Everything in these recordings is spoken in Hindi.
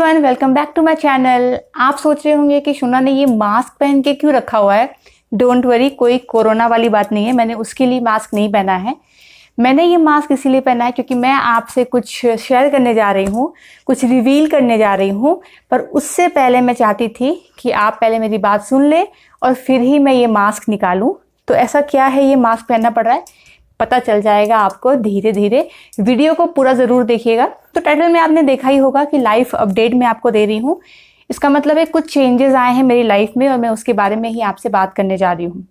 Everyone, welcome back to my channel. आप सोच रहे होंगे कि शुना ने ये मास्क पहन के क्यों रखा हुआ है। डोंट वरी, कोई कोरोना वाली बात नहीं है। मैंने उसके लिए मास्क नहीं पहना है। मैंने ये मास्क इसीलिए पहना है क्योंकि मैं आपसे कुछ शेयर करने जा रही हूँ, कुछ रिवील करने जा रही हूँ। पर उससे पहले मैं चाहती थी कि आप पहले मेरी बात सुन ले और फिर ही मैं ये मास्क निकालूँ। तो ऐसा क्या है ये मास्क पहनना पड़ रहा है, पता चल जाएगा आपको धीरे धीरे। वीडियो को पूरा ज़रूर देखिएगा। तो टाइटल में आपने देखा ही होगा कि लाइफ अपडेट मैं आपको दे रही हूँ। इसका मतलब है कुछ चेंजेस आए हैं मेरी लाइफ में और मैं उसके बारे में ही आपसे बात करने जा रही हूँ।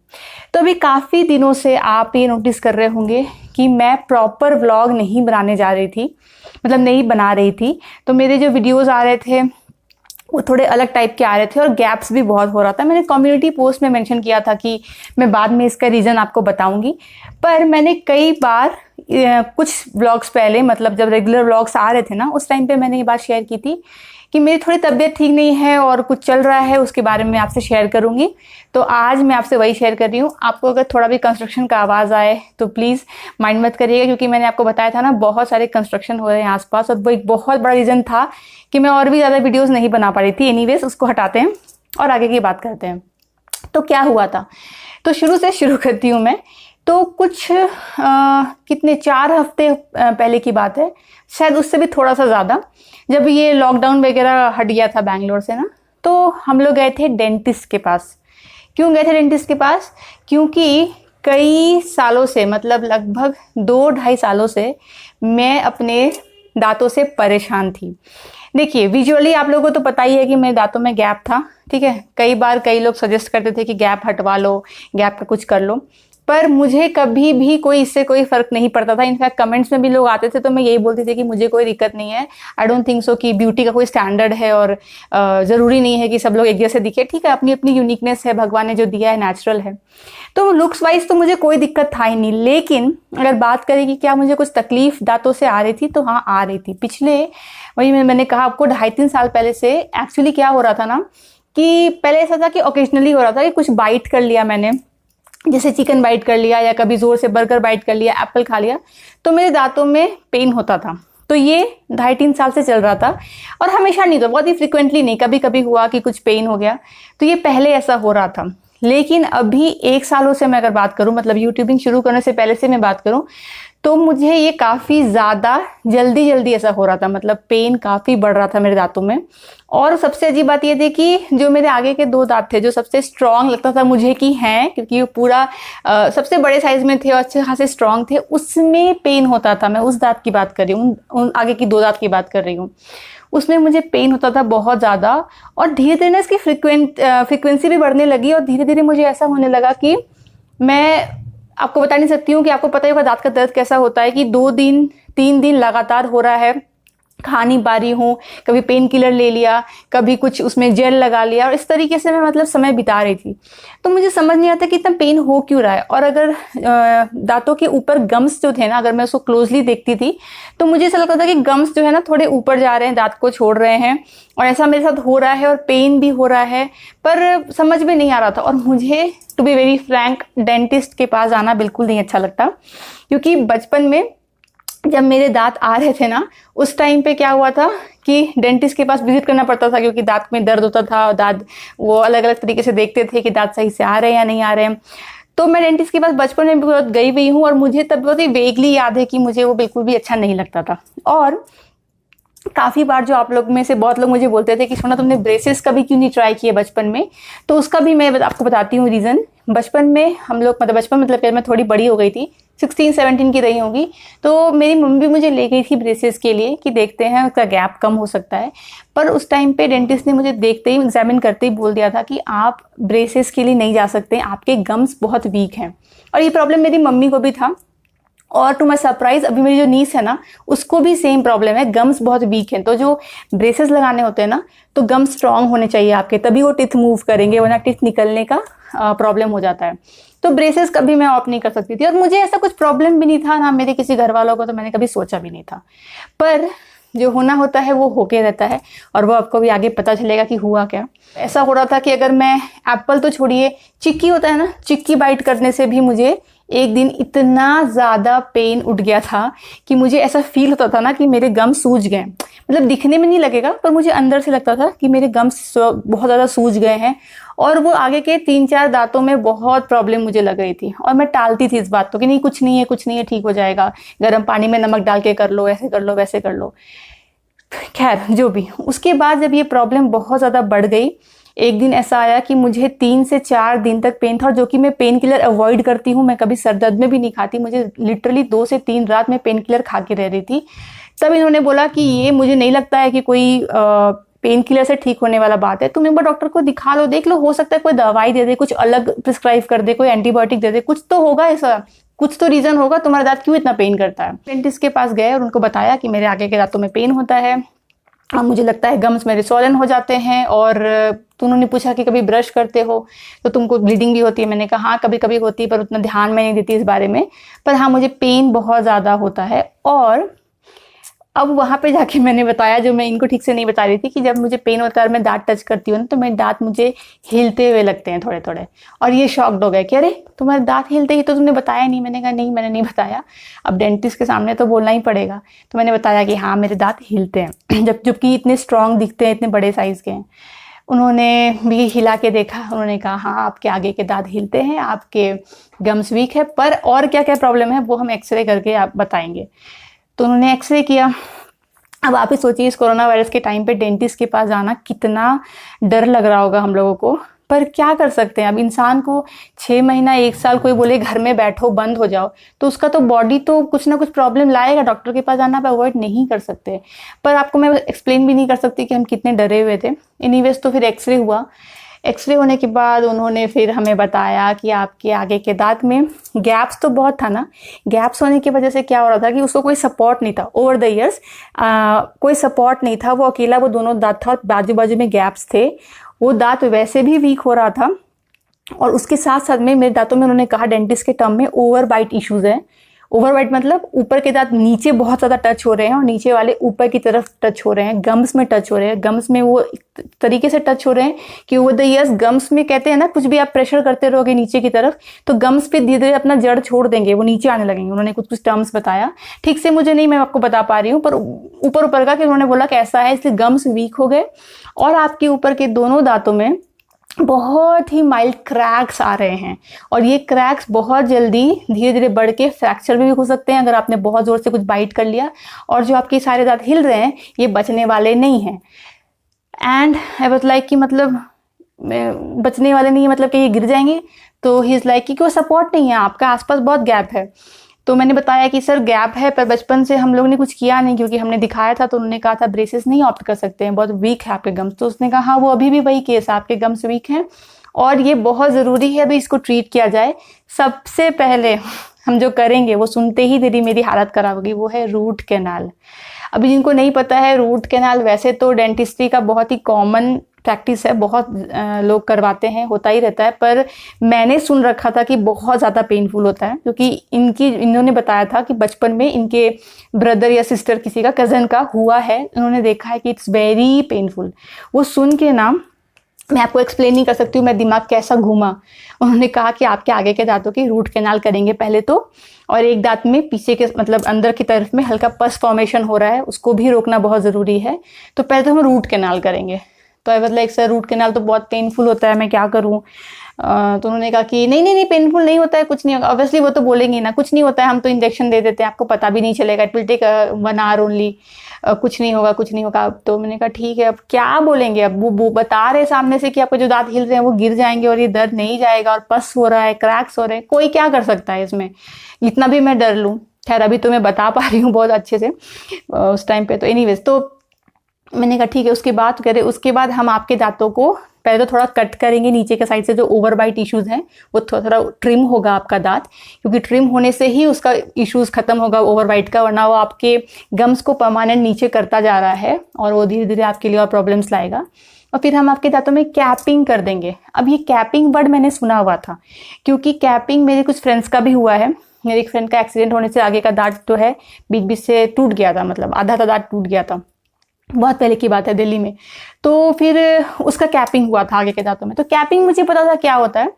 तो अभी काफ़ी दिनों से आप ये नोटिस कर रहे होंगे कि मैं प्रॉपर व्लॉग नहीं बनाने जा रही थी, मतलब नहीं बना रही थी। तो मेरे जो वीडियोज़ आ रहे थे वो थोड़े अलग टाइप के आ रहे थे और गैप्स भी बहुत हो रहा था। मैंने कम्युनिटी पोस्ट में मेंशन किया था कि मैं बाद में इसका रीज़न आपको बताऊंगी। पर मैंने कई बार कुछ व्लॉग्स पहले, मतलब जब रेगुलर व्लॉग्स आ रहे थे ना, उस टाइम पे मैंने ये बात शेयर की थी कि मेरी थोड़ी तबीयत ठीक नहीं है और कुछ चल रहा है, उसके बारे में आपसे शेयर करूंगी। तो आज मैं आपसे वही शेयर कर रही हूँ। आपको अगर थोड़ा भी कंस्ट्रक्शन का आवाज़ आए तो प्लीज़ माइंड मत करिएगा, क्योंकि मैंने आपको बताया था ना बहुत सारे कंस्ट्रक्शन हो रहे हैं आसपास, और वो एक बहुत बड़ा रीज़न था कि मैं और भी ज़्यादा वीडियोस नहीं बना पा रही थी। एनीवेज, उसको हटाते हैं और आगे की बात करते हैं। तो क्या हुआ था, तो शुरू से शुरू करती हूँ मैं। तो कुछ कितने 4 हफ्ते पहले की बात है, शायद उससे भी थोड़ा सा ज़्यादा, जब ये लॉकडाउन वगैरह हट गया था बैंगलोर से ना, तो हम लोग गए थे डेंटिस्ट के पास। क्यों गए थे डेंटिस्ट के पास? क्योंकि कई सालों से, मतलब लगभग 2-2.5 सालों से मैं अपने दांतों से परेशान थी। देखिए, विजुअली आप लोगों को तो पता ही है कि मेरे दांतों में गैप था, ठीक है। कई बार कई लोग सजेस्ट करते थे कि गैप हटवा लो, गैप का कुछ कर लो, पर मुझे कभी भी इससे कोई फर्क नहीं पड़ता था। इनफैक्ट कमेंट्स में भी लोग आते थे तो मैं यही बोलती थी कि मुझे कोई दिक्कत नहीं है। आई डोंट थिंक सो कि ब्यूटी का कोई स्टैंडर्ड है और ज़रूरी नहीं है कि सब लोग एक जैसे दिखे, ठीक है। अपनी अपनी यूनिकनेस है, भगवान ने जो दिया है नेचुरल है। तो लुक्स वाइज तो मुझे कोई दिक्कत था ही नहीं। लेकिन अगर बात करें कि क्या मुझे कुछ तकलीफ दांतों से आ रही थी, तो हाँ, आ रही थी। पिछले, वही मैंने कहा आपको, 2.5-3 साल पहले से एक्चुअली क्या हो रहा था ना, कि पहले ऐसा था कि ओकेजनली हो रहा था कि कुछ बाइट कर लिया मैंने, जैसे चिकन बाइट कर लिया या कभी जोर से बर्गर बाइट कर लिया, एप्पल खा लिया, तो मेरे दांतों में पेन होता था। तो ये 2.5-3 साल से चल रहा था और हमेशा नहीं, तो बहुत ही फ्रिक्वेंटली नहीं, कभी कभी हुआ कि कुछ पेन हो गया। तो ये पहले ऐसा हो रहा था। लेकिन अभी 1 सालों से मैं अगर बात करूं, मतलब यूट्यूबिंग शुरू करने से पहले से मैं बात करूं, तो मुझे ये काफ़ी ज़्यादा जल्दी ऐसा हो रहा था। मतलब पेन काफ़ी बढ़ रहा था मेरे दांतों में। और सबसे अजीब बात ये थी कि जो मेरे आगे के 2 दांत थे, जो सबसे स्ट्रांग लगता था मुझे कि हैं, क्योंकि वो पूरा सबसे बड़े साइज में थे और अच्छे खासे स्ट्रांग थे, उसमें पेन होता था। मैं उस दांत की बात कर रही हूँ, उन आगे की 2 दांत की बात कर रही हूँ। उसमें मुझे पेन होता था बहुत ज़्यादा। और धीरे धीरे ना इसकी फ्रिक्वेंसी भी बढ़ने लगी और धीरे धीरे मुझे ऐसा होने लगा कि मैं आपको बता नहीं सकती हूँ कि आपको पता ही होगा दांत का दर्द कैसा होता है, कि 2 दिन 3 दिन लगातार हो रहा है, खा नहीं पा रही हूँ। कभी पेन किलर ले लिया, कभी कुछ उसमें जेल लगा लिया, और इस तरीके से मैं मतलब समय बिता रही थी। तो मुझे समझ नहीं आता कि इतना पेन हो क्यों रहा है। और अगर दांतों के ऊपर गम्स जो थे ना, अगर मैं उसको क्लोजली देखती थी तो मुझे ऐसा लगता था कि गम्स जो है ना थोड़े ऊपर जा रहे हैं, दांत को छोड़ रहे हैं, और ऐसा मेरे साथ हो रहा है और पेन भी हो रहा है, पर समझ में नहीं आ रहा था। और मुझे to be very frank, dentist के पास जाना बिल्कुल नहीं अच्छा लगता, क्योंकि बचपन में जब मेरे दांत आ रहे थे ना, उस टाइम पे क्या हुआ था कि डेंटिस्ट के पास विजिट करना पड़ता था, क्योंकि दांत में दर्द होता था और दांत वो अलग अलग तरीके से देखते थे कि दांत सही से आ रहे हैं या नहीं आ रहे हैं। तो मैं डेंटिस्ट के पास बचपन में भी बहुत गई हुई हूँ और मुझे तब बहुत ही वेगली याद है कि मुझे वो बिल्कुल भी अच्छा नहीं लगता था। और काफ़ी बार जो आप लोग में से बहुत लोग मुझे बोलते थे कि सोना तुमने ब्रेसेस कभी क्यों नहीं ट्राई किए बचपन में, तो उसका भी मैं आपको बताती हूँ रीज़न। बचपन में हम लोग, मतलब बचपन मतलब मैं थोड़ी बड़ी हो गई थी, 16-17 की रही होंगी, तो मेरी मम्मी भी मुझे ले गई थी ब्रेसेस के लिए कि देखते हैं उसका गैप कम हो सकता है। पर उस टाइम पे डेंटिस्ट ने मुझे देखते ही, एग्जामिन करते ही बोल दिया था कि आप ब्रेसेस के लिए नहीं जा सकते, आपके गम्स बहुत वीक हैं। और ये प्रॉब्लम मेरी मम्मी को भी था। और टू माई सरप्राइज, अभी मेरी जो नीस है ना, उसको भी सेम प्रॉब्लम है, गम्स बहुत वीक हैं। तो जो ब्रेसेस लगाने होते हैं ना, तो गम्स स्ट्रांग होने चाहिए आपके, तभी वो टीथ मूव करेंगे, वरना टीथ निकलने का प्रॉब्लम हो जाता है। तो ब्रेसेस कभी मैं ऑप्ट नहीं कर सकती थी, और मुझे ऐसा कुछ प्रॉब्लम भी नहीं था ना मेरे किसी घर वालों को, तो मैंने कभी सोचा भी नहीं था। पर जो होना होता है वो होके रहता है, और वो आपको भी आगे पता चलेगा कि हुआ क्या। ऐसा हो रहा था कि अगर मैं एप्पल तो छोड़िए, चिक्की होता है ना, चिक्की बाइट करने से भी मुझे एक दिन इतना ज़्यादा पेन उठ गया था कि मुझे ऐसा फील होता था ना कि मेरे गम सूज गए। मतलब दिखने में नहीं लगेगा, पर मुझे अंदर से लगता था कि मेरे गम्स बहुत ज़्यादा सूज गए हैं, और वो आगे के 3-4 दांतों में बहुत प्रॉब्लम मुझे लग रही थी। और मैं टालती थी इस बात को कि नहीं कुछ नहीं है, कुछ नहीं है, ठीक हो जाएगा, गर्म पानी में नमक डाल के कर लो, ऐसे कर लो, वैसे कर लो। खैर जो भी, उसके बाद जब ये प्रॉब्लम बहुत ज़्यादा बढ़ गई, एक दिन ऐसा आया कि मुझे 3 से 4 दिन तक पेन था, और जो कि मैं पेन किलर अवॉइड करती हूँ, मैं कभी सर दर्द में भी नहीं खाती, मुझे लिटरली 2 से 3 रात में पेन किलर खा के रह रही थी। तब इन्होंने बोला कि ये मुझे नहीं लगता है कि कोई पेन किलर से ठीक होने वाला बात है, तुम एक बार डॉक्टर को दिखा लो, देख लो, हो सकता है कोई दवाई दे दे, कुछ अलग प्रिस्क्राइब कर दे, कोई एंटीबायोटिक दे दे, कुछ तो होगा, ऐसा कुछ तो रीजन होगा, तुम्हारा दांत क्यों इतना पेन करता है। डेंटिस्ट के पास गए और उनको बताया कि मेरे आगे के दांतों में पेन होता है, अब मुझे लगता है गम्स मेरे स्वॉलन हो जाते हैं। और तो उन्होंने पूछा कि कभी ब्रश करते हो तो तुमको ब्लीडिंग भी होती है? मैंने कहा हाँ कभी कभी होती है, पर उतना ध्यान में नहीं देती इस बारे में, पर हाँ मुझे पेन बहुत ज़्यादा होता है। और अब वहाँ पे जाके मैंने बताया, जो मैं इनको ठीक से नहीं बता रही थी, कि जब मुझे पेन होता है और मैं दांत टच करती हूँ ना, तो मेरे दांत मुझे हिलते हुए लगते हैं थोड़े थोड़े। और ये शॉक्ड हो गए कि अरे तुम्हारे दांत हिलते ही, तो तुमने बताया नहीं। मैंने कहा नहीं मैंने नहीं बताया, अब डेंटिस्ट के सामने तो बोलना ही पड़ेगा। तो मैंने बताया कि हाँ मेरे दांत हिलते हैं, जबकि इतने स्ट्रॉन्ग दिखते हैं, इतने बड़े साइज़ के हैं। उन्होंने भी हिला के देखा, उन्होंने कहा हाँ आपके आगे के दांत हिलते हैं, आपके गम्स वीक है, पर और क्या क्या प्रॉब्लम है वो हम एक्सरे करके आप बताएंगे। तो उन्होंने एक्सरे किया। अब आप ही सोचिए इस कोरोना वायरस के टाइम पे डेंटिस्ट के पास जाना कितना डर लग रहा होगा हम लोगों को, पर क्या कर सकते हैं। अब इंसान को 6 महीना 1 साल कोई बोले घर में बैठो बंद हो जाओ, तो उसका तो बॉडी तो कुछ ना कुछ प्रॉब्लम लाएगा, डॉक्टर के पास जाना आप अवॉइड नहीं कर सकते। पर आपको मैं एक्सप्लेन भी नहीं कर सकती कि हम कितने डरे हुए थे। एनीवेज तो फिर एक्सरे हुआ। एक्सरे होने के बाद उन्होंने फिर हमें बताया कि आपके आगे के दांत में गैप्स तो बहुत था ना, गैप्स होने की वजह से क्या हो रहा था कि उसको कोई सपोर्ट नहीं था। ओवर द ईयर्स कोई सपोर्ट नहीं था, वो अकेला वो दोनों दांत था, बाजू बाजू में गैप्स थे, वो दांत वैसे भी वीक हो रहा था। और उसके साथ साथ में मेरे दांतों में उन्होंने कहा डेंटिस्ट के टर्म में ओवर बाइट इश्यूज हैं। ओवर बाइट मतलब ऊपर के दांत नीचे बहुत ज़्यादा टच हो रहे हैं और नीचे वाले ऊपर की तरफ टच हो रहे हैं, गम्स में टच हो रहे हैं, गम्स में वो तरीके से टच हो रहे हैं कि ओवर द ईयर्स गम्स में कहते हैं ना, कुछ भी आप प्रेशर करते रहोगे नीचे की तरफ तो गम्स पे धीरे धीरे अपना जड़ छोड़ देंगे, वो नीचे आने लगेंगे। उन्होंने कुछ कुछ टर्म्स बताया, ठीक से मुझे नहीं, मैं आपको बता पा रही हूँ, पर ऊपर ऊपर का कि उन्होंने बोला कि ऐसा है, इसलिए गम्स वीक हो गए और आपके ऊपर के दोनों दांतों में बहुत ही माइल्ड क्रैक्स आ रहे हैं। और ये क्रैक्स बहुत जल्दी धीरे धीरे बढ़ के फ्रैक्चर भी हो सकते हैं अगर आपने बहुत ज़ोर से कुछ बाइट कर लिया। और जो आपके सारे दांत हिल रहे हैं ये बचने वाले नहीं हैं। एंड आई वाज लाइक कि मतलब बचने वाले नहीं है मतलब कि ये गिर जाएंगे। तो ही इज़ लाइक कि कोई सपोर्ट नहीं है, आपका आसपास बहुत गैप है। तो मैंने बताया कि सर गैप है, पर बचपन से हम लोग ने कुछ किया नहीं, क्योंकि हमने दिखाया था तो उन्होंने कहा था ब्रेसेस नहीं ऑप्ट कर सकते हैं, बहुत वीक है आपके गम्स। तो उसने कहा हाँ वो अभी भी वही केस है, आपके गम्स वीक हैं और ये बहुत ज़रूरी है अभी इसको ट्रीट किया जाए। सबसे पहले हम जो करेंगे वो सुनते ही तेरी मेरी हालत खराब होगी, वो है रूट कैनाल। अभी जिनको नहीं पता है, रूट कैनाल वैसे तो डेंटिस्ट्री का बहुत ही कॉमन प्रैक्टिस है, बहुत लोग करवाते हैं, होता ही रहता है, पर मैंने सुन रखा था कि बहुत ज़्यादा पेनफुल होता है, क्योंकि इन्होंने बताया था कि बचपन में इनके ब्रदर या सिस्टर किसी का कज़न का हुआ है, उन्होंने देखा है कि इट्स वेरी पेनफुल। वो सुन के ना मैं आपको एक्सप्लेन नहीं कर सकती हूँ, मैं दिमाग कैसा घूमा। उन्होंने कहा कि आपके आगे के दांतों की रूट कैनाल करेंगे पहले तो, और एक दांत में पीछे के मतलब अंदर की तरफ में हल्का पस फॉर्मेशन हो रहा है, उसको भी रोकना बहुत ज़रूरी है। तो पहले तो हम रूट कैनाल करेंगे। तो I was like sir root canal तो बहुत पेनफुल होता है, मैं क्या करूँ। तो उन्होंने कहा कि नहीं नहीं नहीं पेनफुल नहीं होता है, कुछ नहीं होगा। ऑब्वियसली वो तो बोलेंगे ना कुछ नहीं होता है, हम तो इंजेक्शन दे देते हैं, आपको पता भी नहीं चलेगा, it will take 1 hour only, कुछ नहीं होगा कुछ नहीं होगा। तो मैंने कहा ठीक है, अब क्या बोलेंगे। अब वो बता रहे सामने से कि आपके जो दांत हिल रहे हैं वो गिर जाएंगे और ये दर्द नहीं जाएगा और पस हो रहा है, क्रैक्स हो रहे हैं, कोई क्या कर सकता है इसमें, इतना भी मैं डर लूँ। खैर अभी तो मैं बता पा रही हूँ बहुत अच्छे से, उस टाइम पे तो एनीवेज। तो मैंने कहा ठीक है, उसके बाद करें, उसके बाद हम आपके दांतों को पहले तो थोड़ा कट करेंगे, नीचे के साइड से जो ओवर बाइट इश्यूज हैं वो थोड़ा थोड़ा ट्रिम होगा आपका दांत, क्योंकि ट्रिम होने से ही उसका इश्यूज खत्म होगा ओवर बाइट का, वरना वो आपके गम्स को परमानेंट नीचे करता जा रहा है और वो धीरे धीरे आपके लिए और प्रॉब्लम्स लाएगा। और फिर हम आपके दांतों में कैपिंग कर देंगे। अब ये कैपिंग वर्ड मैंने सुना हुआ था, क्योंकि कैपिंग मेरे कुछ फ्रेंड्स का भी हुआ है। मेरे एक फ्रेंड का एक्सीडेंट होने से आगे का दांत जो है बीच बीच से टूट गया था, मतलब आधा दांत टूट गया था, बहुत पहले की बात है दिल्ली में। तो फिर उसका कैपिंग हुआ था आगे के दांतों में। तो कैपिंग मुझे पता था क्या होता है,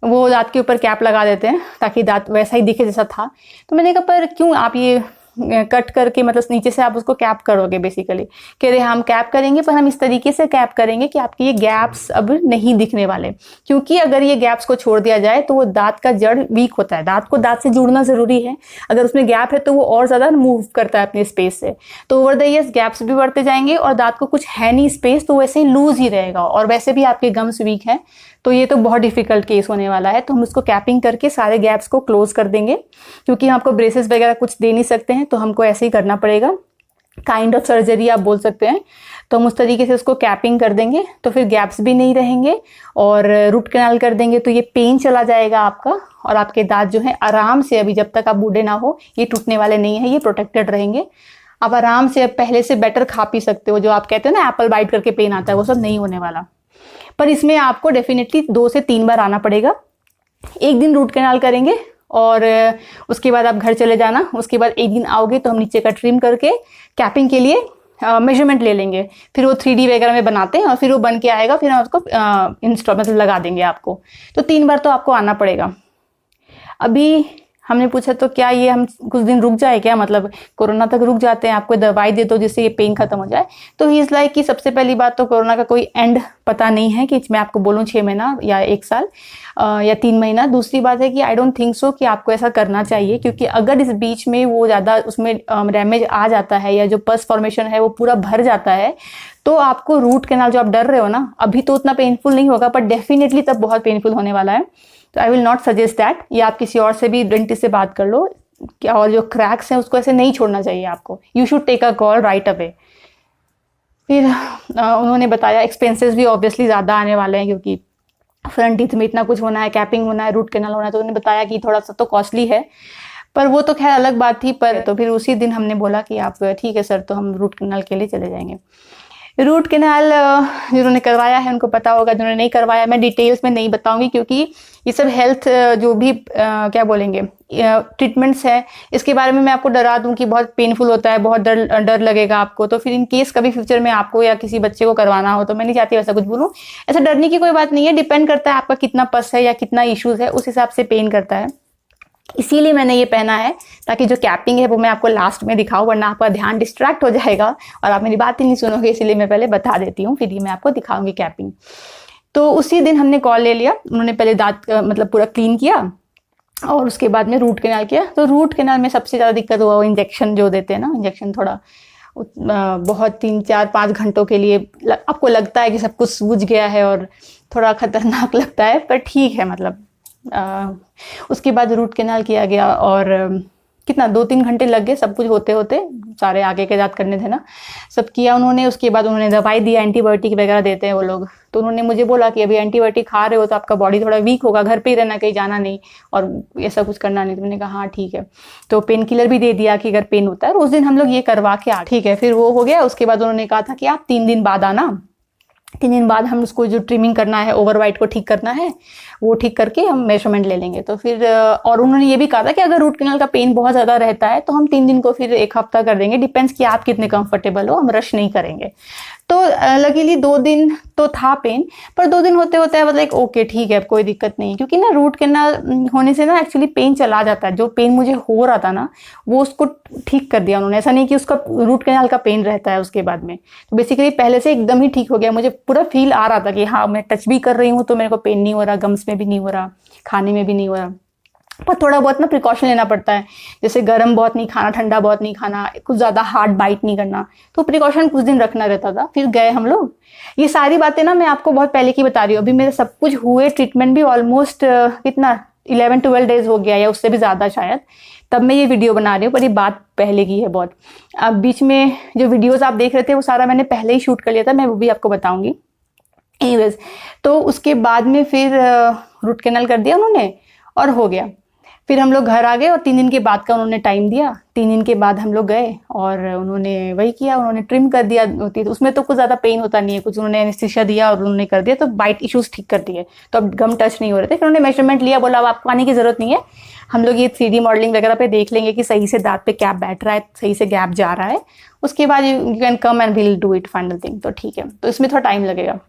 वो दांत के ऊपर कैप लगा देते हैं ताकि दांत वैसा ही दिखे जैसा था। तो मैंने कहा पर क्यों आप ये कट करके मतलब नीचे से आप उसको कैप करोगे बेसिकली। कह रहे हम कैप करेंगे पर हम इस तरीके से कैप करेंगे कि आपके ये गैप्स अब नहीं दिखने वाले, क्योंकि अगर ये गैप्स को छोड़ दिया जाए तो वो दांत का जड़ वीक होता है। दांत को दांत से जुड़ना जरूरी है, अगर उसमें गैप है तो वो और ज्यादा मूव करता है अपने स्पेस से, तो ओवर द ईयर्स गैप्स भी बढ़ते जाएंगे और दांत को कुछ है नहीं स्पेस, तो वैसे ही लूज ही रहेगा। और वैसे भी आपके गम्स वीक हैं तो ये तो बहुत डिफिकल्ट केस होने वाला है। तो हम उसको कैपिंग करके सारे गैप्स को क्लोज कर देंगे, क्योंकि हम आपको ब्रेसेस वगैरह कुछ दे नहीं सकते हैं तो हमको ऐसे ही करना पड़ेगा, काइंड ऑफ सर्जरी आप बोल सकते हैं। तो हम उस तरीके से उसको कैपिंग कर देंगे तो फिर गैप्स भी नहीं रहेंगे, और रूट कैनाल कर देंगे तो ये पेन चला जाएगा आपका, और आपके दांत जो है आराम से, अभी जब तक आप बूढ़े ना हो, ये टूटने वाले नहीं है, ये प्रोटेक्टेड रहेंगे। आप आराम से अब पहले से बेटर खा पी सकते हो। जो आप कहते हो ना एप्पल बाइट करके पेन आता है, वो सब नहीं होने वाला। पर इसमें आपको डेफिनेटली 2 से 3 बार आना पड़ेगा। एक दिन रूट कैनाल करेंगे और उसके बाद आप घर चले जाना। उसके बाद एक दिन आओगे तो हम नीचे का ट्रिम करके कैपिंग के लिए मेजरमेंट ले लेंगे। फिर वो 3D वगैरह में बनाते हैं और फिर वो बन के आएगा, फिर हम उसको इंस्टॉल मतलब लगा देंगे आपको। तो 3 बार तो आपको आना पड़ेगा। अभी हमने पूछा तो क्या ये हम कुछ दिन रुक जाए क्या, मतलब कोरोना तक रुक जाते हैं, आपको दवाई दे दो जिससे ये पेन खत्म हो जाए। तो ही इज लाइक कि सबसे पहली बात तो कोरोना का कोई एंड पता नहीं है कि मैं आपको बोलूँ 6 महीना या 1 साल या 3 महीना। दूसरी बात है कि आई डोंट थिंक सो कि आपको ऐसा करना चाहिए, क्योंकि अगर इस बीच में वो ज़्यादा उसमें डैमेज आ जाता है या जो पस फॉर्मेशन है वो पूरा भर जाता है, तो आपको रूट कैनाल जो आप डर रहे हो ना, अभी तो उतना पेनफुल नहीं होगा पर डेफिनेटली तब बहुत पेनफुल होने वाला है। तो I will not suggest that. या आप किसी और से भी डेंटिस्ट से बात कर लो क्या, और जो क्रैक्स हैं उसको ऐसे नहीं छोड़ना चाहिए आपको। You should take a call right away. फिर उन्होंने बताया एक्सपेंसेस भी ऑब्वियसली ज़्यादा आने वाले हैं, क्योंकि फ्रंट टीथ में इतना कुछ होना है, कैपिंग होना है, रूट कैनाल होना है। तो उन्होंने बताया कि थोड़ा सा तो कॉस्टली है, पर वो तो खैर अलग बात थी। पर तो फिर उसी दिन हमने बोला कि आप ठीक है सर, तो हम रूट कैनाल के लिए चले जाएंगे। रूट कैनाल जिन्होंने करवाया है उनको पता होगा, जिन्होंने नहीं करवाया मैं डिटेल्स में नहीं बताऊंगी, क्योंकि ये सब हेल्थ जो भी क्या बोलेंगे ट्रीटमेंट्स है, इसके बारे में मैं आपको डरा दूं कि बहुत पेनफुल होता है, बहुत डर लगेगा आपको। तो फिर इन केस कभी फ्यूचर में आपको या किसी बच्चे को करवाना हो तो मैं नहीं चाहती वैसा कुछ बोलूं। ऐसा डरने की कोई बात नहीं है, डिपेंड करता है आपका कितना पस है या कितना इश्यूज है, उस हिसाब से पेन करता है। इसीलिए मैंने ये पहना है ताकि जो कैपिंग है वो मैं आपको लास्ट में दिखाऊं, वरना आपका ध्यान डिस्ट्रैक्ट हो जाएगा और आप मेरी बात ही नहीं सुनोगे। इसीलिए मैं पहले बता देती हूँ, फिर ये मैं आपको दिखाऊंगी कैपिंग। तो उसी दिन हमने कॉल ले लिया, उन्होंने पहले दांत मतलब पूरा क्लीन किया और उसके बाद में रूट कैनाल किया। तो रूट कैनाल में सबसे ज़्यादा दिक्कत हुआ वो इंजेक्शन जो देते हैं ना, इंजेक्शन थोड़ा बहुत 3-4-5 घंटों के लिए आपको लगता है कि सब कुछ सूझ गया है और थोड़ा खतरनाक लगता है, पर ठीक है। मतलब उसके बाद रूट कैनाल किया गया और कितना 2-3 घंटे लग गए सब कुछ होते होते, सारे आगे के दांत करने थे ना, सब किया उन्होंने। उसके बाद उन्होंने दवाई दी, एंटीबायोटिक वगैरह देते हैं वो लोग। तो उन्होंने मुझे बोला कि अभी एंटीबायोटिक खा रहे हो तो आपका बॉडी थोड़ा वीक होगा, घर पे ही रहना, कहीं जाना नहीं और ऐसा कुछ करना नहीं। तो मैंने कहा हाँ ठीक है। तो पेन किलर भी दे दिया कि अगर पेन होता है। उस दिन हम लोग ये करवा के आ, ठीक है। फिर वो हो गया। उसके बाद उन्होंने कहा था कि आप 3 दिन बाद आना। 3 दिन बाद हम उसको जो ट्रिमिंग करना है, ओवर वाइट को ठीक करना है, वो ठीक करके हम मेजरमेंट ले लेंगे। तो फिर और उन्होंने ये भी कहा था कि अगर रूट कैनाल का पेन बहुत ज़्यादा रहता है तो हम 3 दिन को फिर 1 हफ्ता कर देंगे, डिपेंड्स कि आप कितने कंफर्टेबल हो, हम रश नहीं करेंगे। तो लकीली 2 दिन तो था पेन, पर 2 दिन होते होते मतलब ओके ठीक है, अब कोई दिक्कत नहीं। क्योंकि ना रूट कैनाल होने से ना एक्चुअली पेन चला जाता है। जो पेन मुझे हो रहा था ना वो उसको ठीक कर दिया उन्होंने। ऐसा नहीं कि उसका रूट कैनाल का पेन रहता है उसके बाद में। तो बेसिकली पहले से एकदम ही ठीक हो गया। मुझे पूरा फील आ रहा था कि हाँ मैं टच भी कर रही हूँ तो मेरे को पेन नहीं हो रहा, गम्स में भी नहीं हो रहा, खाने में भी नहीं हो रहा। पर थोड़ा बहुत ना प्रिकॉशन लेना पड़ता है, जैसे गर्म बहुत नहीं खाना, ठंडा बहुत नहीं खाना, कुछ ज़्यादा हार्ड बाइट नहीं करना। तो प्रिकॉशन कुछ दिन रखना रहता था। फिर गए हम लोग। ये सारी बातें ना मैं आपको बहुत पहले की बता रही हूँ। अभी मेरे सब कुछ हुए, ट्रीटमेंट भी ऑलमोस्ट कितना 11-12 डेज हो गया या उससे भी ज़्यादा शायद, तब मैं ये वीडियो बना रही हूँ। पर ये बात पहले की है बहुत। अब बीच में जो वीडियोज़ आप देख रहे थे वो सारा मैंने पहले ही शूट कर लिया था, मैं वो भी आपको बताऊँगी। एनीवेज, तो उसके बाद में फिर रूट कैनाल कर दिया उन्होंने और हो गया। फिर हम लोग घर आ गए और 3 दिन के बाद का उन्होंने टाइम दिया। 3 दिन के बाद हम लोग गए और उन्होंने वही किया, उन्होंने ट्रिम कर दिया होती। तो उसमें तो कुछ ज़्यादा पेन होता नहीं है, कुछ उन्होंने एनेस्थीसिया दिया और उन्होंने कर दिया, तो बाइट इश्यूज ठीक कर दिए। तो अब गम टच नहीं हो रहे थे। फिर उन्होंने मेजरमेंट लिया, बोला अब आपको आने की ज़रूरत नहीं है, हम लोग ये 3D मॉडलिंग वगैरह पे देख लेंगे कि सही से दांत पे कैप बैठ रहा है, सही से गैप जा रहा है, उसके बाद you can come and will do it final thing. तो ठीक है, तो इसमें थोड़ा टाइम लगेगा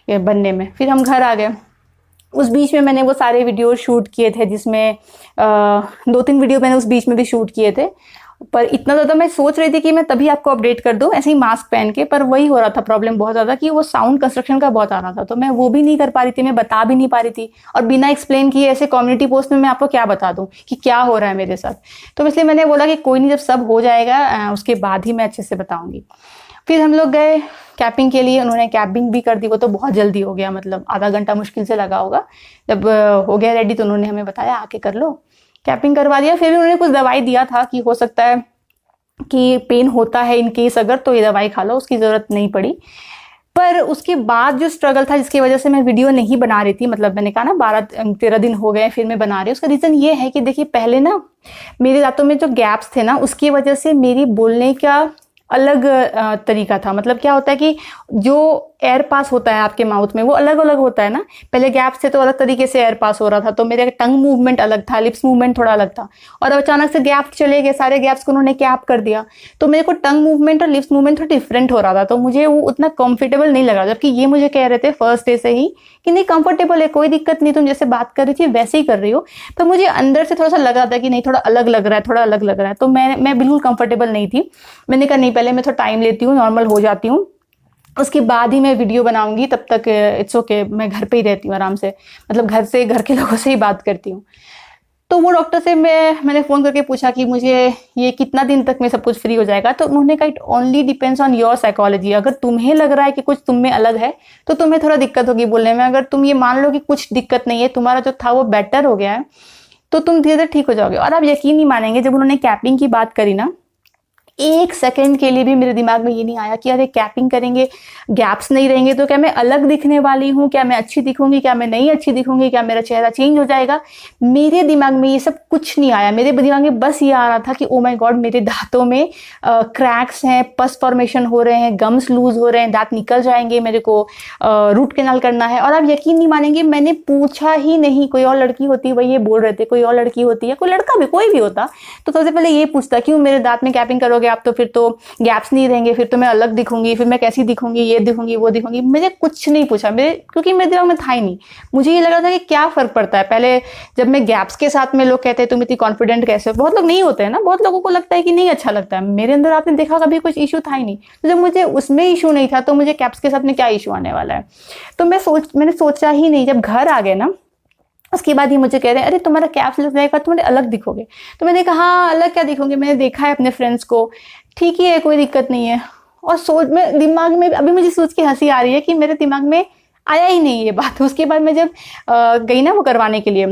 ये बनने में। फिर हम घर आ गए। उस बीच में मैंने वो सारे वीडियो शूट किए थे, जिसमें 2-3 वीडियो मैंने उस बीच में भी शूट किए थे। पर इतना ज़्यादा मैं सोच रही थी कि मैं तभी आपको अपडेट कर दूं ऐसे ही मास्क पहन के, पर वही हो रहा था प्रॉब्लम बहुत ज़्यादा कि वो साउंड कंस्ट्रक्शन का बहुत आ रहा था, तो मैं वो भी नहीं कर पा रही थी, मैं बता भी नहीं पा रही थी। और बिना एक्सप्लेन किए ऐसे कम्युनिटी पोस्ट में मैं आपको क्या बता दूं कि क्या हो रहा है मेरे साथ। तो इसलिए मैंने बोला कि कोई नहीं, जब सब हो जाएगा उसके बाद ही मैं अच्छे से बताऊँगी। फिर हम लोग गए कैपिंग के लिए, उन्होंने कैपिंग भी कर दी। वो तो बहुत जल्दी हो गया, मतलब आधा घंटा मुश्किल से लगा होगा। जब हो गया रेडी तो उन्होंने हमें बताया आके कर लो, कैपिंग करवा दिया। फिर भी उन्होंने कुछ दवाई दिया था कि हो सकता है कि पेन होता है इन केस अगर, तो ये दवाई खा लो, उसकी ज़रूरत नहीं पड़ी। पर उसके बाद जो स्ट्रगल था जिसकी वजह से मैं वीडियो नहीं बना रही थी, मतलब मैंने कहा ना 12-13 दिन हो गए फिर मैं बना रही हूँ, उसका रीज़न ये है कि देखिए पहले ना मेरे दांतों में जो गैप्स थे ना, उसकी वजह से मेरी बोलने का अलग तरीका था। मतलब क्या होता है कि जो एयर पास होता है आपके माउथ में वो अलग अलग होता है ना। पहले गैप्स थे तो अलग तरीके से एयर पास हो रहा था, तो मेरे टंग मूवमेंट अलग था, लिप्स मूवमेंट थोड़ा अलग था। और अचानक से गैप चले गए, सारे गैप्स को उन्होंने कैप कर दिया, तो मेरे को टंग मूवमेंट और लिप्स मूवमेंट थोड़ा डिफरेंट हो रहा था, तो मुझे वो उतना कंफर्टेबल नहीं लग रहा। जबकि ये मुझे कह रहे थे फर्स्ट डे से ही कि नहीं कंफर्टेबल है, कोई दिक्कत नहीं, तुम जैसे बात कर रही थी वैसे ही कर रही हो। तो मुझे अंदर से थोड़ा सा लग रहा था कि नहीं थोड़ा अलग लग रहा है, थोड़ा अलग लग रहा है। तो मैं बिल्कुल कंफर्टेबल नहीं थी। मैंने कहा नहीं, पहले मैं थोड़ा टाइम लेती हूँ, नॉर्मल हो जाती हूँ, उसके बाद ही मैं वीडियो बनाऊंगी। तब तक इट्स ओके, मैं घर पे ही रहती हूँ आराम से, मतलब घर के लोगों से ही बात करती हूँ। तो वो डॉक्टर से मैंने फ़ोन करके पूछा कि मुझे ये कितना दिन तक में सब कुछ फ्री हो जाएगा। तो उन्होंने कहा it only depends on your psychology. अगर तुम्हें लग रहा है कि कुछ तुम में अलग है तो तुम्हें थोड़ा दिक्कत होगी बोलने में। अगर तुम ये मान लो कि कुछ दिक्कत नहीं है, तुम्हारा जो था वो बेटर हो गया है, तो तुम धीरे धीरे ठीक हो जाओगे। और आप यकीन नहीं मानेंगे, जब उन्होंने कैपिंग की बात करी ना, 1 सेकंड के लिए भी मेरे दिमाग में ये नहीं आया कि अरे कैपिंग करेंगे, गैप्स नहीं रहेंगे तो क्या मैं अलग दिखने वाली हूँ, क्या मैं अच्छी दिखूंगी, क्या मैं नहीं अच्छी दिखूंगी, क्या मेरा चेहरा चेंज हो जाएगा। मेरे दिमाग में ये सब कुछ नहीं आया। मेरे दिमाग में बस ये आ रहा था कि ओ माय गॉड, मेरे दांतों में क्रैक्स हैं, पस फॉर्मेशन हो रहे हैं, गम्स लूज हो रहे हैं, दांत निकल जाएंगे, मेरे को रूट कैनाल करना है। और आप यकीन नहीं मानेंगे, मैंने पूछा ही नहीं। कोई और लड़की होती, वही ये बोल रहे थे, कोई और लड़की होती है, कोई लड़का भी, कोई भी होता, तो सबसे पहले ये पूछता क्यों मेरे दांत में कैपिंग करोगे आप, तो फिर तो गैप्स नहीं रहेंगे, फिर तो मैं अलग दिखूंगी, फिर मैं कैसी दिखूंगी, ये दिखूंगी वो दिखूंगी। मुझे कुछ नहीं पूछा, क्योंकि मेरे दिमाग में था ही नहीं। मुझे ये लग रहा था कि क्या फर्क पड़ता है। पहले जब मैं गैप्स के साथ में लोग कहते हैं तुम इतनी कॉन्फिडेंट कैसे हो, बहुत लोग नहीं होते हैं ना, बहुत लोगों को लगता है कि नहीं अच्छा लगता है। मेरे अंदर आपने देखा कभी कुछ इशू था ही नहीं। तो जब मुझे उसमें इशू नहीं था तो मुझे कैप्स के साथ में क्या इशू आने वाला है। तो मैंने सोचा ही नहीं। जब घर आ गए ना, उसके बाद ही मुझे कह रहे हैं अरे तुम्हारा कैप्स लग जाएगा, तुम्हारे अलग दिखोगे। तो मैंने कहा हाँ अलग क्या दिखोगे, मैंने देखा है अपने फ्रेंड्स को, ठीक ही है, कोई दिक्कत नहीं है। और मैं दिमाग में अभी मुझे सोच के हंसी आ रही है कि मेरे दिमाग में आया ही नहीं ये बात। उसके बाद मैं जब गई ना वो करवाने के लिए,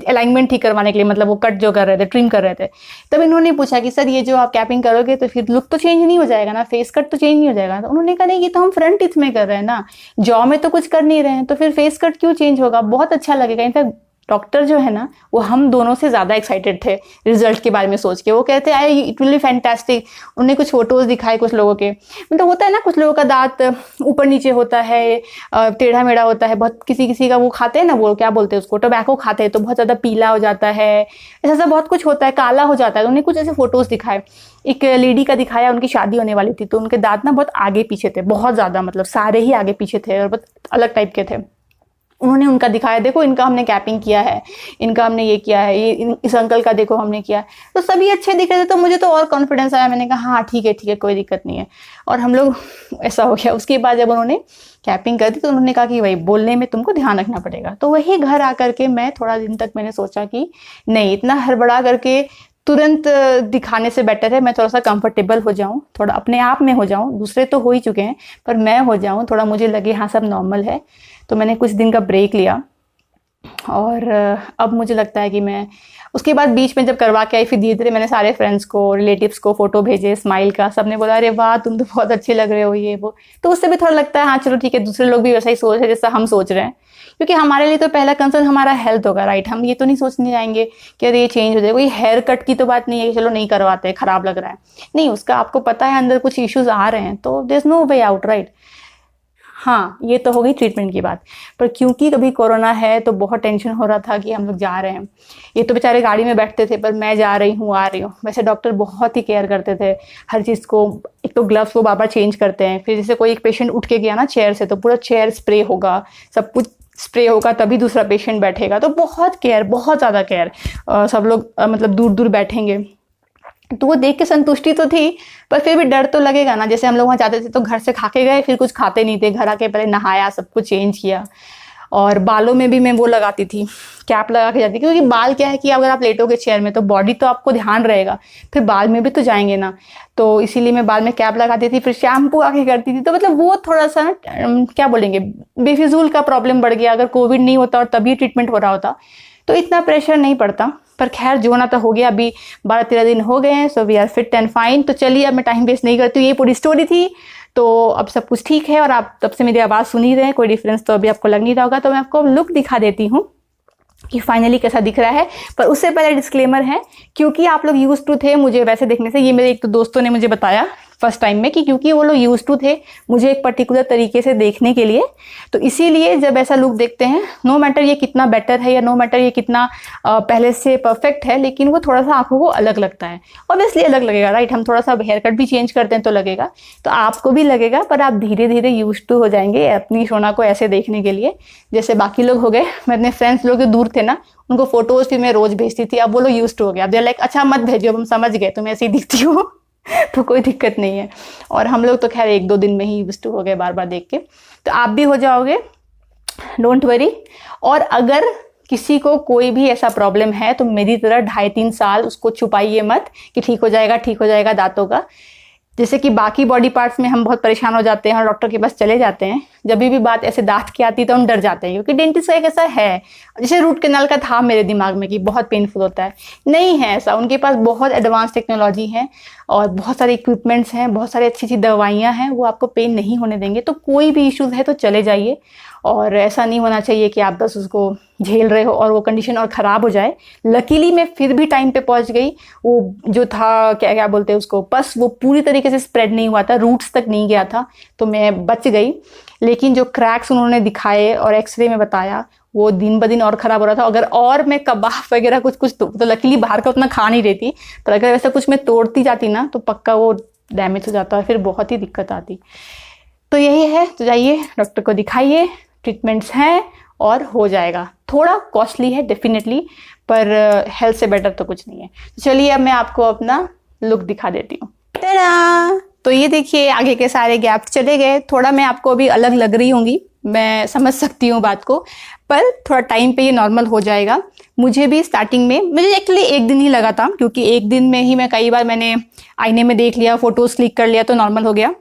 अलाइनमेंट ठीक करवाने के लिए, मतलब वो कट जो कर रहे थे, ट्रिम कर रहे थे, तब इन्होंने पूछा कि सर ये जो आप कैपिंग करोगे तो फिर लुक तो चेंज नहीं हो जाएगा ना, फेस कट तो चेंज नहीं हो जाएगा। तो उन्होंने कहा नहीं, ये तो हम फ्रंट टीथ में कर रहे हैं ना, जॉ में तो कुछ कर नहीं रहे हैं, तो फिर फेस कट क्यों चेंज होगा, बहुत अच्छा लगेगा। इनफैक्ट डॉक्टर जो है ना, वो हम दोनों से ज़्यादा एक्साइटेड थे रिजल्ट के बारे में सोच के। वो कहते हैं इट विल बी फैंटास्टिक। उन्होंने कुछ फोटोज़ दिखाए कुछ लोगों के, मतलब होता है ना कुछ लोगों का दांत ऊपर नीचे होता है, टेढ़ा मेढ़ा होता है, बहुत किसी का वो खाते हैं ना, वो क्या बोलते हैं उसको, टोबैको खाते हैं तो बहुत ज़्यादा पीला हो जाता है, ऐसा सब बहुत कुछ होता है, काला हो जाता है। तो उन्हें कुछ ऐसे फोटोज़ दिखाए। एक लेडी का दिखाया, उनकी शादी होने वाली थी, तो उनके दांत ना बहुत आगे पीछे थे, बहुत ज़्यादा, मतलब सारे ही आगे पीछे थे और बहुत अलग टाइप के थे। उन्होंने उनका दिखाया, देखो इनका हमने कैपिंग किया है, इनका हमने ये किया है, ये इस अंकल का देखो हमने किया है। तो सभी अच्छे दिख रहे थे, तो मुझे तो और कॉन्फिडेंस आया। मैंने कहा हाँ ठीक है कोई दिक्कत नहीं है। और हम लोग ऐसा हो गया। उसके बाद जब उन्होंने कैपिंग कर दी तो उन्होंने कहा कि भाई बोलने में तुमको ध्यान रखना पड़ेगा। तो वही घर आकर के मैं थोड़ा दिन तक मैंने सोचा कि नहीं, इतना हड़बड़ा करके तुरंत दिखाने से बेटर है मैं थोड़ा सा कंफर्टेबल हो जाऊं, थोड़ा अपने आप में हो जाऊं। दूसरे तो हो ही चुके हैं, पर मैं हो जाऊं, थोड़ा मुझे लगे हाँ सब नॉर्मल है। तो मैंने कुछ दिन का ब्रेक लिया और अब मुझे लगता है कि मैं उसके बाद बीच में जब करवा के आई, फिर धीरे धीरे मैंने सारे फ्रेंड्स को, रिलेटिव्स को फ़ोटो भेजे स्माइल का। सबने बोला अरे वाह तुम तो बहुत अच्छे लग रहे हो, ये वो। तो उससे भी थोड़ा लगता है हाँ चलो ठीक है, दूसरे लोग भी वैसा ही सोच है जैसा हम सोच रहे हैं। क्योंकि हमारे लिए तो पहला कंसर्न हमारा हेल्थ होगा, राइट। हम ये तो नहीं सोचने जाएंगे कि अरे ये चेंज हो जाए। कोई हेयर कट की तो बात नहीं है कि चलो नहीं करवाते, खराब लग रहा है, नहीं, उसका आपको पता है अंदर कुछ इश्यूज आ रहे हैं, तो there is no way out, right. हाँ ये तो हो गई ट्रीटमेंट की बात। पर क्योंकि कभी कोरोना है तो बहुत टेंशन हो रहा था कि हम लोग जा रहे हैं। ये तो बेचारे गाड़ी में बैठते थे, पर मैं जा रही हूँ आ रही हूँ। वैसे डॉक्टर बहुत ही केयर करते थे हर चीज़ को। एक तो ग्लव्स वो बार बार चेंज करते हैं, फिर जैसे कोई एक पेशेंट उठ के गया ना चेयर से, तो पूरा चेयर स्प्रे होगा, सब कुछ स्प्रे होगा तभी दूसरा पेशेंट बैठेगा, तो बहुत केयर, बहुत ज़्यादा केयर। सब लोग मतलब दूर दूर बैठेंगे, तो वो देख के संतुष्टि तो थी, पर फिर भी डर तो लगेगा ना। जैसे हम लोग वहाँ जाते थे तो घर से खा के गए, फिर कुछ खाते नहीं थे, घर आके पहले नहाया, सब कुछ चेंज किया। और बालों में भी मैं वो लगाती थी, कैप लगा के जाती थी, क्योंकि बाल क्या है कि अगर आप लेटोगे चेयर में तो बॉडी तो आपको ध्यान रहेगा, फिर बाल में भी तो जाएंगे ना, तो इसीलिए मैं बाल में कैप लगाती थी, फिर शैम्पू आके करती थी। तो मतलब वो थोड़ा सा क्या बोलेंगे, बेफिजूल का प्रॉब्लम बढ़ गया। अगर कोविड नहीं होता और तभी ट्रीटमेंट हो रहा होता तो इतना प्रेशर नहीं पड़ता। पर खैर जो होना तो हो गया, अभी 12-13 दिन हो गए हैं, so we are fit and fine. तो चलिए अब मैं टाइम वेस्ट नहीं करती हूँ, ये पूरी स्टोरी थी। तो अब सब कुछ ठीक है और आप तब से मेरी आवाज़ सुन ही रहे हैं, कोई डिफरेंस तो अभी आपको लग नहीं रहा होगा। तो मैं आपको लुक दिखा देती हूँ कि फाइनली कैसा दिख रहा है। पर उससे पहले डिस्क्लेमर है, क्योंकि आप लोग यूज टू थे मुझे वैसे देखने से, ये मेरे एक तो दोस्तों ने मुझे बताया फर्स्ट टाइम में कि क्योंकि वो लोग यूज टू थे मुझे एक पर्टिकुलर तरीके से देखने के लिए, तो इसीलिए जब ऐसा लुक देखते हैं, नो मैटर ये कितना बेटर है या नो मैटर ये कितना पहले से परफेक्ट है, लेकिन वो थोड़ा सा आंखों को अलग लगता है। ऑब्वियसली अलग लगेगा, राइट। हम थोड़ा सा हेयर कट भी चेंज करते हैं तो लगेगा, तो आपको भी लगेगा, पर आप धीरे धीरे यूज टू हो जाएंगे अपनी सोना को ऐसे देखने के लिए जैसे बाकी लोग हो गए। मैं अपने फ्रेंड्स लोग जो दूर थे ना, उनको फोटोज भी मैं रोज भेजती थी, अब वो लोग यूज टू हो गया। अब दे लाइक अच्छा मत भेजो, हम समझ गए तुम ऐसी दिखती हो तो कोई दिक्कत नहीं है। और हम लोग तो खैर 1-2 दिन में ही यूज टू हो गए बार बार देख के, तो आप भी हो जाओगे, डोंट वरी। और अगर किसी को कोई भी ऐसा प्रॉब्लम है तो मेरी तरह 2.5-3 साल उसको छुपाइए मत कि ठीक हो जाएगा दांतों का। जैसे कि बाकी बॉडी पार्ट्स में हम बहुत परेशान हो जाते हैं और डॉक्टर के पास चले जाते हैं, जब भी बात ऐसे दांत की आती है तो हम डर जाते हैं, क्योंकि डेंटिस्ट का एक ऐसा है, जैसे रूट कैनाल का था मेरे दिमाग में कि बहुत पेनफुल होता है, नहीं है ऐसा। उनके पास बहुत एडवांस टेक्नोलॉजी है और बहुत सारे इक्विपमेंट्स हैं, बहुत सारी अच्छी अच्छी दवाइयाँ हैं, वो आपको पेन नहीं होने देंगे। तो कोई भी इश्यूज है तो चले जाइए, और ऐसा नहीं होना चाहिए कि आप बस उसको झेल रहे हो और वो कंडीशन और ख़राब हो जाए। लकीली मैं फिर भी टाइम पे पहुंच गई। वो जो था क्या क्या बोलते हैं उसको, पस वो पूरी तरीके से स्प्रेड नहीं हुआ था, रूट्स तक नहीं गया था, तो मैं बच गई। लेकिन जो क्रैक्स उन्होंने दिखाए और एक्सरे में बताया, वो दिन ब दिन और ख़राब हो रहा था। अगर और मैं कबाब वगैरह कुछ तो लकीली बाहर का उतना खा नहीं रही थी, पर अगर वैसा कुछ मैं तोड़ती जाती ना तो पक्का वो डैमेज हो जाता और फिर बहुत ही दिक्कत आती। तो यही है, तो जाइए डॉक्टर को दिखाइए, ट्रीटमेंट्स हैं और हो जाएगा। थोड़ा कॉस्टली है डेफिनेटली, पर हेल्थ से बेटर तो कुछ नहीं है। तो चलिए अब मैं आपको अपना लुक दिखा देती हूँ। तो ये देखिए आगे के सारे गैप चले गए। थोड़ा मैं आपको अभी अलग लग रही होंगी, मैं समझ सकती हूँ बात को, पर थोड़ा टाइम पे ये नॉर्मल हो जाएगा। मुझे भी स्टार्टिंग में, मुझे एक्चुअली 1 दिन ही लगा था, क्योंकि 1 दिन में ही मैं कई बार मैंने आईने में देख लिया, फोटोज क्लिक कर लिया तो नॉर्मल हो गया।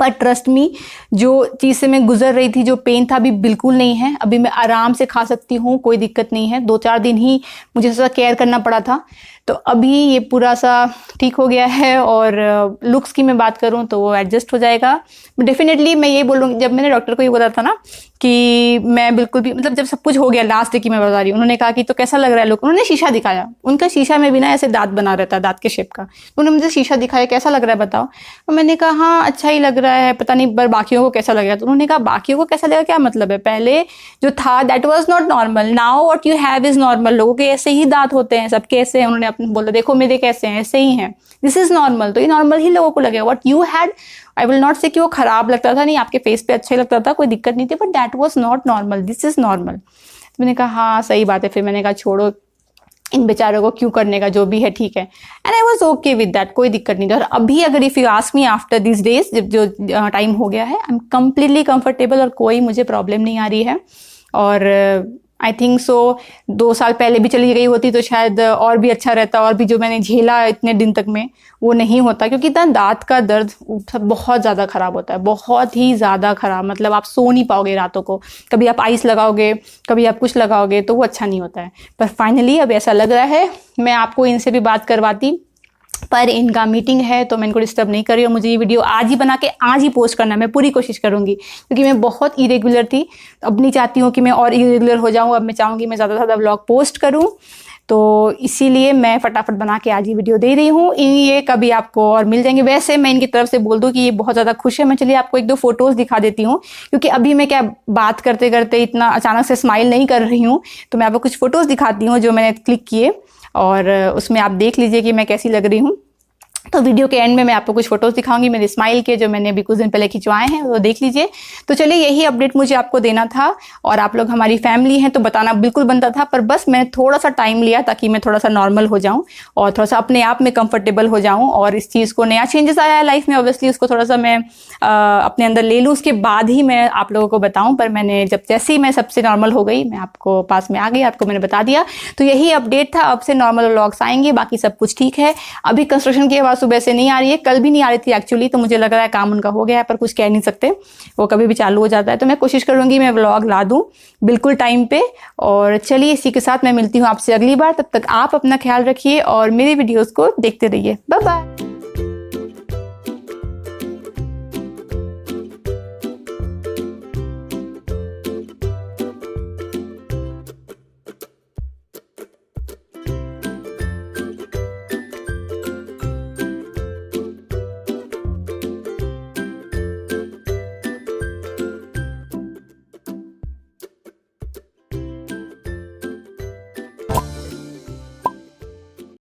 पर ट्रस्ट मी, जो चीज़ से मैं गुजर रही थी, जो पेन था, अभी बिल्कुल नहीं है। अभी मैं आराम से खा सकती हूँ, कोई दिक्कत नहीं है। 2-4 दिन ही मुझे थोड़ा केयर करना पड़ा था, तो अभी ये पूरा सा ठीक हो गया है। और लुक्स की मैं बात करूँ तो वो एडजस्ट हो जाएगा डेफिनेटली। मैं ये बोलूँगी, जब मैंने डॉक्टर को ये बोला था ना कि मैं बिल्कुल भी, मतलब जब सब कुछ हो गया लास्ट डे की मैं बता रही हूँ, उन्होंने कहा कि तो कैसा लग रहा है लुक। उन्होंने शीशा दिखाया, उनका शीशा में भी ना ऐसे दांत बना रहता है, दांत के शेप का। उन्होंने मुझे शीशा दिखाया, कैसा लग रहा है बताओ। तो मैंने कहा हाँ अच्छा ही लग रहा है, पता नहीं पर बाकियों को कैसा लगेगा। तो उन्होंने कहा बाकियों को कैसा लगेगा क्या मतलब है, पहले जो था that was not normal, now what you have is normal. लोगों के ऐसे ही दांत होते हैं, सबके ऐसे हैं। उन्होंने अपने बोला देखो मेरे कैसे हैं, ऐसे ही हैं, दिस इज नॉर्मल। तो ये नॉर्मल ही लोगों को लगेगा। What you had, I will not से कि वो खराब लगता था, नहीं, आपके फेस पे अच्छा ही लगता था, कोई दिक्कत नहीं थी, but that was not normal, this is normal. मैंने कहा हाँ सही बात है। फिर मैंने कहा छोड़ो इन बेचारों को क्यों करने का, जो भी है ठीक है। And I was okay with that, कोई दिक्कत नहीं थी। और अभी अगर if you ask me after this days, जब जो टाइम हो गया है, आई एम कम्प्लीटली कंफर्टेबल और कोई मुझे प्रॉब्लम नहीं आ रही है। और आई थिंक सो 2 साल पहले भी चली गई होती तो शायद और भी अच्छा रहता, और भी जो मैंने झेला इतने दिन तक में वो नहीं होता, क्योंकि इतना दांत का दर्द बहुत ज़्यादा ख़राब होता है, बहुत ही ज़्यादा ख़राब। मतलब आप सो नहीं पाओगे रातों को, कभी आप आइस लगाओगे, कभी आप कुछ लगाओगे, तो वो अच्छा नहीं होता है। पर फाइनली अब ऐसा लग रहा है, मैं आपको इनसे भी बात करवाती, पर इनका मीटिंग है तो मैं इनको डिस्टर्ब नहीं कर रही हूँ। मुझे ये वीडियो आज ही बना के आज ही पोस्ट करना है, मैं पूरी कोशिश करूँगी, क्योंकि मैं बहुत इरेगुलर थी। अब नहीं चाहती हूँ कि मैं और इरेगुलर हो जाऊँ, अब मैं चाहूँगी मैं ज़्यादा से ज़्यादा व्लॉग पोस्ट करूँ, तो इसीलिए मैं फटाफट बना के आज ही वीडियो दे रही हूँ। ये कभी आपको और मिल जाएंगे। वैसे मैं इनकी तरफ से बोल दूँ कि ये बहुत ज़्यादा खुश है। मैं चलिए आपको 1-2 फोटोज़ दिखा देती हूँ, क्योंकि अभी मैं क्या बात करते करते इतना अचानक से स्माइल नहीं कर रही हूँ, तो मैं आपको कुछ फ़ोटोज़ दिखाती हूँ जो मैंने क्लिक किए, और उसमें आप देख लीजिए कि मैं कैसी लग रही हूँ। तो वीडियो के एंड में मैं आपको कुछ फोटोज दिखाऊंगी मेरे स्माइल के, जो मैंने अभी कुछ दिन पहले खिंचवाए हैं, वो देख लीजिए। तो चलिए, यही अपडेट मुझे आपको देना था, और आप लोग हमारी फैमिली हैं तो बताना बिल्कुल बनता था, पर बस मैंने थोड़ा सा टाइम लिया ताकि मैं थोड़ा सा नॉर्मल हो जाऊं और थोड़ा सा अपने आप में कंफर्टेबल हो जाऊं, और इस चीज़ को, नया चेंजेस आया है लाइफ में, ऑब्वियसली उसको थोड़ा सा मैं अपने अंदर ले लूँ, उसके बाद ही मैं आप लोगों को बताऊँ। पर मैंने जैसे ही मैं सबसे नॉर्मल हो गई, मैं आपको पास में आ गई, आपको मैंने बता दिया। तो यही अपडेट था, अब से नॉर्मल व्लॉग्स आएंगे, बाकी सब कुछ ठीक है। अभी कंस्ट्रक्शन की आवाज़ सुबह से नहीं आ रही है, कल भी नहीं आ रही थी एक्चुअली, तो मुझे लग रहा है काम उनका हो गया है, पर कुछ कह नहीं सकते, वो कभी भी चालू हो जाता है। तो मैं कोशिश करूंगी मैं व्लॉग ला दूं बिल्कुल टाइम पे। और चलिए, इसी के साथ मैं मिलती हूँ आपसे अगली बार। तब तक आप अपना ख्याल रखिए और मेरी वीडियोस को देखते रहिए। Bye bye.